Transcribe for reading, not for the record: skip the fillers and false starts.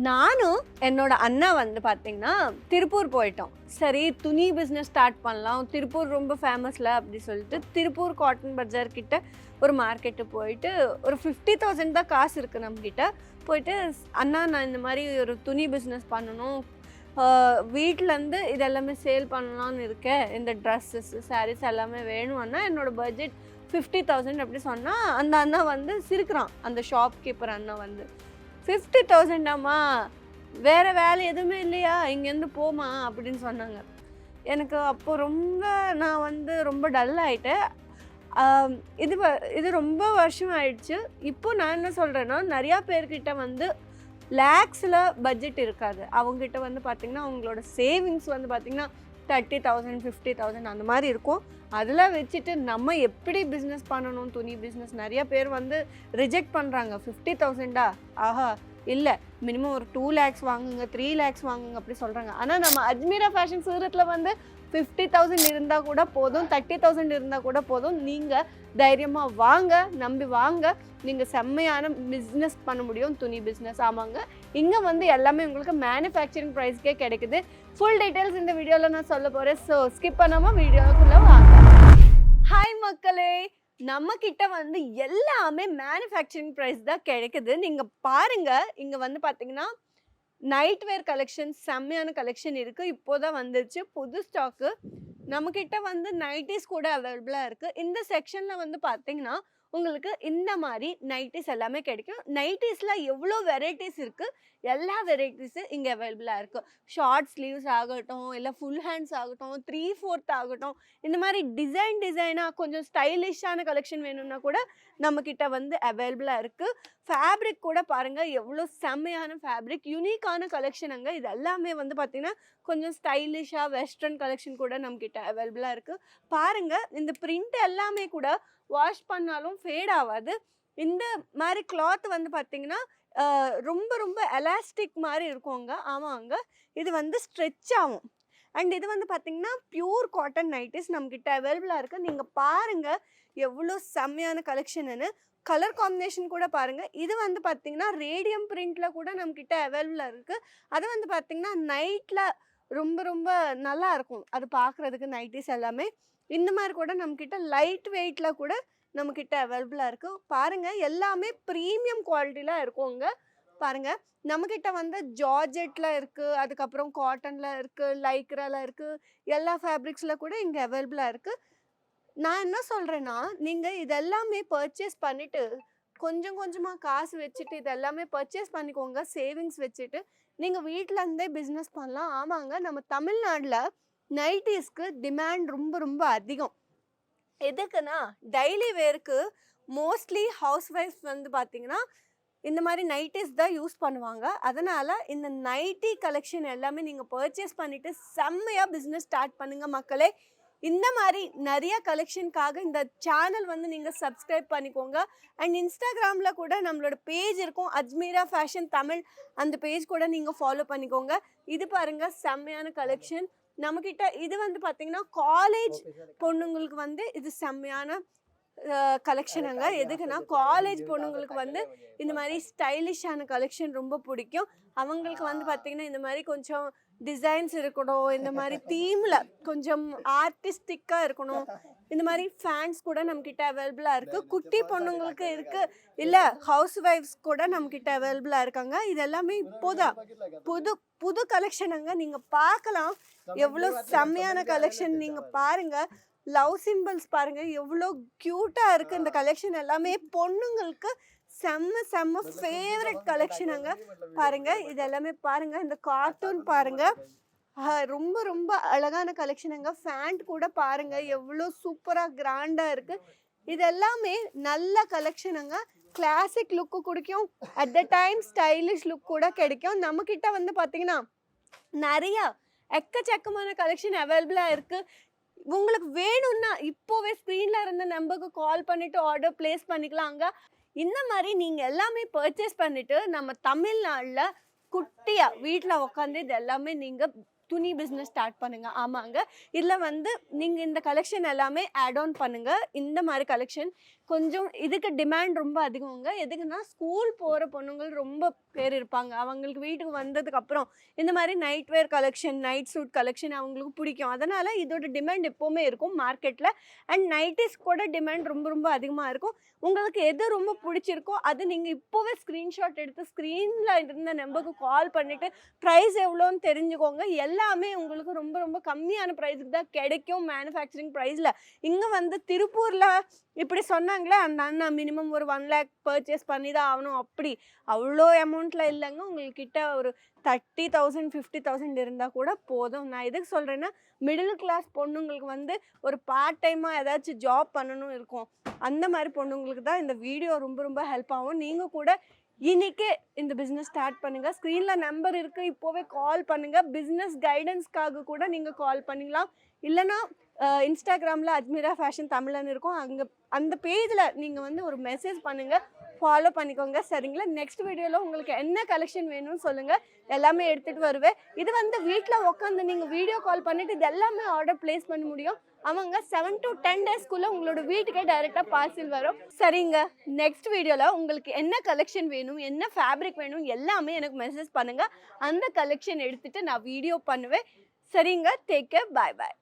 நானும் என்னோட அண்ணா வந்து பார்த்தீங்கன்னா திருப்பூர் போயிட்டோம். சரி துணி பிஸ்னஸ் ஸ்டார்ட் பண்ணலாம். திருப்பூர் ரொம்ப ஃபேமஸ்ல அப்படி சொல்லிட்டு திருப்பூர் காட்டன் பஜார் கிட்ட ஒரு மார்க்கெட்டு போயிட்டு ஒரு 50,000 தான் காசு இருக்குது நம்மக்கிட்ட. போயிட்டு அண்ணா நான் இந்த மாதிரி ஒரு துணி பிஸ்னஸ் பண்ணணும், வீட்டிலேருந்து இதெல்லாமே சேல் பண்ணலான்னு இருக்கேன், இந்த ட்ரெஸ்ஸஸ் சாரீஸ் எல்லாமே வேணும் அண்ணா, என்னோட பட்ஜெட் 50,000 அப்படி சொன்னால் அந்த அண்ணா வந்து சிரிக்கிறான். அந்த ஷாப் கீப்பர் அண்ணா வந்து 50,000 வேறு வேலை எதுவுமே இல்லையா, இங்கேருந்து போமா அப்படின்னு சொன்னாங்க. எனக்கு அப்போது நான் வந்து ரொம்ப டல் ஆகிட்டேன். இது ரொம்ப வருஷம் ஆயிடுச்சு. இப்போ நான் என்ன சொல்கிறேன்னா, நிறையா பேர்கிட்ட வந்து லேக்ஸில் பட்ஜெட் இருக்காது. அவங்ககிட்ட வந்து பார்த்திங்கன்னா அவங்களோட சேவிங்ஸ் வந்து பார்த்திங்கன்னா 30,000 50,000 அந்த மாதிரி இருக்கும். அதில் வச்சுட்டு நம்ம எப்படி பிஸ்னஸ் பண்ணணும், துணி பிஸ்னஸ் நிறைய பேர் வந்து ரிஜெக்ட் பண்ணுறாங்க. 50,000 ஆஹா இல்லை, மினிமம் ஒரு 2 lakhs வாங்குங்க, 3 lakhs வாங்குங்க அப்படி சொல்கிறாங்க. ஆனால் நம்ம அஜ்மீரா ஃபேஷன் சூரத்தில் வந்து 50,000 இருந்தால் கூட போதும், 30,000 இருந்தால் கூட போதும். நீங்கள் தைரியமாக வாங்க, நம்பி வாங்க, நீங்கள் செம்மையான பிஸ்னஸ் பண்ண முடியும், துணி பிஸ்னஸ். ஆமாங்க, இங்கே வந்து எல்லாமே உங்களுக்கு மேனுஃபேக்சரிங் ப்ரைஸ்க்கே கிடைக்குது. ஃபுல் டீட்டெயில்ஸ் இந்த வீடியோவில் நான் சொல்ல போகிறேன். ஸோ ஸ்கிப் பண்ணாமல் வீடியோக்குள்ளே வாங்க. ஹாய் மக்களே, நம்ம கிட்ட வந்து எல்லாமே மேனுஃபேக்சரிங் ப்ரைஸ் தான் கிடைக்குது. நீங்கள் பாருங்கள், இங்கே வந்து பார்த்தீங்கன்னா நைட் வேர் கலெக்ஷன் செம்மையான கலெக்ஷன் இருக்குது. இப்போதான் வந்துருச்சு புது ஸ்டாக்கு. நம்மக்கிட்ட வந்து நைட்டிஸ் கூட அவைலபிளாக இருக்குது. இந்த செக்ஷனில் வந்து பார்த்தீங்கன்னா உங்களுக்கு இந்த மாதிரி நைட்டிஸ் எல்லாமே கிடைக்கும். நைட்டிஸில் எவ்வளோ வெரைட்டிஸ் இருக்குது, எல்லா வெரைட்டிஸும் இங்கே அவைலபிளாக இருக்குது. ஷார்ட் ஸ்லீவ்ஸ் ஆகட்டும், இல்லை ஃபுல் ஹேண்ட்ஸ் ஆகட்டும், 3/4 ஆகட்டும், இந்த மாதிரி டிசைனாக கொஞ்சம் ஸ்டைலிஷான கலெக்ஷன் வேணும்னா கூட நம்மக்கிட்ட வந்து அவைலபிளாக இருக்குது. ஃபேப்ரிக் கூட பாருங்கள் எவ்வளோ செம்மையான ஃபேப்ரிக், யூனிக்கான கலெக்ஷன். அங்கே இது எல்லாமே வந்து பார்த்திங்கன்னா கொஞ்சம் ஸ்டைலிஷாக வெஸ்டர்ன் கலெக்ஷன் கூட நம்மக்கிட்ட அவைலபிளாக இருக்குது. பாருங்கள், இந்த பிரிண்ட் எல்லாமே கூட வாஷ் பண்ணாலும் ஃபேட் ஆகாது. இந்த மாதிரி கிளாத் வந்து பார்த்திங்கன்னா ரொம்ப ரொம்ப எலாஸ்டிக் மாதிரி இருக்குங்க. ஆமாங்க, இது வந்து ஸ்ட்ரெச் ஆகும். அண்ட் இது வந்து பார்த்திங்கன்னா பியூர் காட்டன் நைட்டிஸ் நம்மக்கிட்ட அவைலபிளாக இருக்குது. நீங்கள் பாருங்கள் எவ்வளோ செம்மையான கலெக்ஷன்னு. கலர் காம்பினேஷன் கூட பாருங்கள். இது வந்து பார்த்திங்கன்னா ரேடியம் பிரிண்டில் கூட நம்மக்கிட்ட அவைலபிளாக இருக்குது. அது வந்து பார்த்திங்கன்னா நைட்டில் ரொம்ப ரொம்ப நல்லா இருக்கும் அது பார்க்குறதுக்கு. நைட்டிஸ் எல்லாமே இந்த மாதிரி கூட நம்மக்கிட்ட லைட் வெயிட்டில் கூட நம்மக்கிட்ட அவைலபிளாக இருக்குது. பாருங்கள் எல்லாமே ப்ரீமியம் குவாலிட்டியில் இருக்குங்க. பாருங்கள், நம்மக்கிட்ட வந்து ஜார்ஜெட்டில் இருக்குது, அதுக்கப்புறம் காட்டனில் இருக்குது, லைக்ராவில் இருக்குது, எல்லா ஃபேப்ரிக்ஸில் கூட இங்கே அவைலபிளாக இருக்குது. நான் என்ன சொல்கிறேன்னா, நீங்கள் இதெல்லாமே பர்ச்சேஸ் பண்ணிவிட்டு கொஞ்சம் கொஞ்சமாக காசு வச்சுட்டு இதெல்லாமே பர்ச்சேஸ் பண்ணிக்கோங்க. சேவிங்ஸ் வச்சுட்டு நீங்கள் வீட்டில் இருந்தே பிஸ்னஸ் பண்ணலாம். ஆமாங்க, நம்ம தமிழ்நாட்டில் நைட்டிஸ்க்கு டிமாண்ட் ரொம்ப ரொம்ப அதிகம். எதுக்குன்னா டெய்லி வேருக்கு மோஸ்ட்லி ஹவுஸ் ஒய்ஃப் வந்து பார்த்திங்கன்னா இந்த மாதிரி நைட்டிஸ் தான் யூஸ் பண்ணுவாங்க. அதனால் இந்த நைட்டி கலெக்ஷன் எல்லாமே நீங்கள் பர்ச்சேஸ் பண்ணிவிட்டு செம்மையாக பிஸ்னஸ் ஸ்டார்ட் பண்ணுங்கள் மக்களே. இந்த மாதிரி நிறைய கலெக்ஷனுக்காக இந்த சேனல் வந்து நீங்கள் சப்ஸ்கிரைப் பண்ணிக்கோங்க. அண்ட் இன்ஸ்டாகிராமில் கூட நம்மளோட பேஜ் இருக்கும், அஜ்மீரா ஃபேஷன் தமிழ். அந்த பேஜ் கூட நீங்கள் ஃபாலோ பண்ணிக்கோங்க. இது பாருங்கள் செம்மையான கலெக்ஷன் நம்மக்கிட்ட. இது வந்து பார்த்திங்கன்னா காலேஜ் பொண்ணுங்களுக்கு வந்து இது செம்மையான கலெக்ஷனுங்க. எதுக்குன்னா காலேஜ் பொண்ணுங்களுக்கு வந்து இந்த மாதிரி ஸ்டைலிஷான கலெக்ஷன் ரொம்ப பிடிக்கும். அவங்களுக்கு வந்து பார்த்திங்கன்னா இந்த மாதிரி கொஞ்சம் டிசைன்ஸ் இருக்கணும், இந்த மாதிரி தீமில் கொஞ்சம் ஆர்டிஸ்டிக்காக இருக்கணும். இந்த மாதிரி ஃபேன்ஸ் கூட நம்மக்கிட்ட அவைலபிளாக இருக்குது. குட்டி பொண்ணுங்களுக்கு இருக்குது, இல்லை ஹவுஸ் ஒய்ஃப்ஸ் கூட நம்மக்கிட்ட அவைலபிளாக இருக்காங்க. இது எல்லாமே இப்போதான் புது புது கலெக்ஷனுங்க. நீங்கள் பார்க்கலாம் எவ்வளோ செம்மையான கலெக்ஷன். நீங்கள் பாருங்கள், லவ் சிம்பிள்ஸ் பாருங்கள் எவ்வளோ க்யூட்டாக இருக்குது. இந்த கலெக்ஷன் எல்லாமே பொண்ணுங்களுக்கு செம்ம ஃபேவரட் கலெக்ஷனுங்க. பாருங்கள் இது எல்லாமே பாருங்கள், இந்த கார்ட்டூன் பாருங்கள் ரொம்ப ரொம்ப அழகான கலெக்ஷனுங்க. ஃபேண்ட் கூட பாருங்கள் எவ்வளோ சூப்பராக கிராண்டாக இருக்குது. இது எல்லாமே நல்ல கலெக்ஷனுங்க. கிளாசிக் லுக்கு கிடைக்கும், at the time stylish look கூட கிடைக்கும். நம்மக்கிட்ட வந்து பார்த்திங்கன்னா நிறையா எக்கச்சக்கமான கலெக்ஷன் அவைலபிளாக இருக்குது. உங்களுக்கு வேணும்னா இப்போவே ஸ்க்ரீனில் இருந்த நம்பருக்கு கால் பண்ணிவிட்டு ஆர்டர் ப்ளேஸ் பண்ணிக்கலாங்க. இந்த மாதிரி நீங்கள் எல்லாமே பர்ச்சேஸ் பண்ணிவிட்டு நம்ம தமிழ்நாட்டில் குட்டியாக வீட்டில் உட்காந்து இது எல்லாமே நீங்கள் துணி பிஸ்னஸ் ஸ்டார்ட் பண்ணுங்கள். ஆமாங்க, இதில் வந்து நீங்கள் இந்த கலெக்ஷன் எல்லாமே ஆட் ஆன் பண்ணுங்கள். இந்த மாதிரி கலெக்ஷன் கொஞ்சம் இதுக்கு டிமாண்ட் ரொம்ப அதிகங்க. எதுக்குன்னா ஸ்கூல் போகிற பொண்ணுங்கள் ரொம்ப பேர் இருப்பாங்க. அவங்களுக்கு வீட்டுக்கு வந்ததுக்கப்புறம் இந்த மாதிரி night wear collection, night suit collection அவங்களுக்கு பிடிக்கும். அதனால் இதோட டிமாண்ட் எப்போவுமே இருக்கும் மார்க்கெட்டில். அண்ட் நைட்டிஸ் கூட டிமாண்ட் ரொம்ப ரொம்ப அதிகமாக இருக்கும். உங்களுக்கு எது ரொம்ப பிடிச்சிருக்கோ அது நீங்கள் இப்போவே ஸ்க்ரீன்ஷாட் எடுத்து ஸ்க்ரீனில் இருந்த நம்பருக்கு கால் பண்ணிவிட்டு ப்ரைஸ் எவ்வளோன்னு தெரிஞ்சுக்கோங்க. எல்லாமே உங்களுக்கு ரொம்ப ரொம்ப கம்மியான ப்ரைஸுக்கு தான் கிடைக்கும் மேனுஃபேக்சரிங் ப்ரைஸில். இங்கே வந்து திருப்பூரில் இப்படி சொன்னாங்களே அந்த அண்ணா மினிமம் ஒரு 1 lakh பர்ச்சேஸ் பண்ணி தான் ஆகணும், அப்படி அவ்வளோ அமௌண்ட்டில் இல்லைங்க. உங்கள்கிட்ட ஒரு 30,000 50,000 இருந்தால் கூட போதும். நான் எதுக்கு சொல்கிறேன்னா மிடில் கிளாஸ் பொண்ணுங்களுக்கு வந்து ஒரு பார்ட் டைமாக ஏதாச்சும் ஜாப் பண்ணணும் இருக்கும். அந்த மாதிரி பொண்ணுங்களுக்கு தான் இந்த வீடியோ ரொம்ப ரொம்ப ஹெல்ப் ஆகும். நீங்கள் கூட இன்னைக்கே இந்த பிஸ்னஸ் ஸ்டார்ட் பண்ணுங்கள். ஸ்க்ரீனில் நம்பர் இருக்குது, இப்போவே கால் பண்ணுங்கள். பிஸ்னஸ் கைடன்ஸ்க்காக கூட நீங்கள் கால் பண்ணிக்கலாம். இல்லைனா இன்ஸ்டாகிராமில் அஜ்மீரா ஃபேஷன் தமிழன் இருக்கும், அங்கே அந்த பேஜில் நீங்கள் வந்து ஒரு மெசேஜ் பண்ணுங்கள், ஃபாலோ பண்ணிக்கோங்க. சரிங்களா? நெக்ஸ்ட் வீடியோவில் உங்களுக்கு என்ன கலெக்ஷன் வேணும்னு சொல்லுங்கள், எல்லாமே எடுத்துகிட்டு வருவேன். இது வந்து வீட்டில் உட்காந்து நீங்கள் வீடியோ கால் பண்ணிவிட்டு இது எல்லாமே ஆர்டர் ப்ளேஸ் பண்ண முடியும். அவங்க 7 to 10 டேஸ்க்குள்ளே உங்களோட வீட்டுக்கே டைரெக்டாக பார்சல் வரும். சரிங்க, நெக்ஸ்ட் வீடியோவில் உங்களுக்கு என்ன கலெக்ஷன் வேணும், என்ன ஃபேப்ரிக் வேணும் எல்லாமே எனக்கு மெசேஜ் பண்ணுங்கள். அந்த கலெக்ஷன் எடுத்துகிட்டு நான் வீடியோ பண்ணுவேன். சரிங்க, டேக் கேர், பாய் பாய்.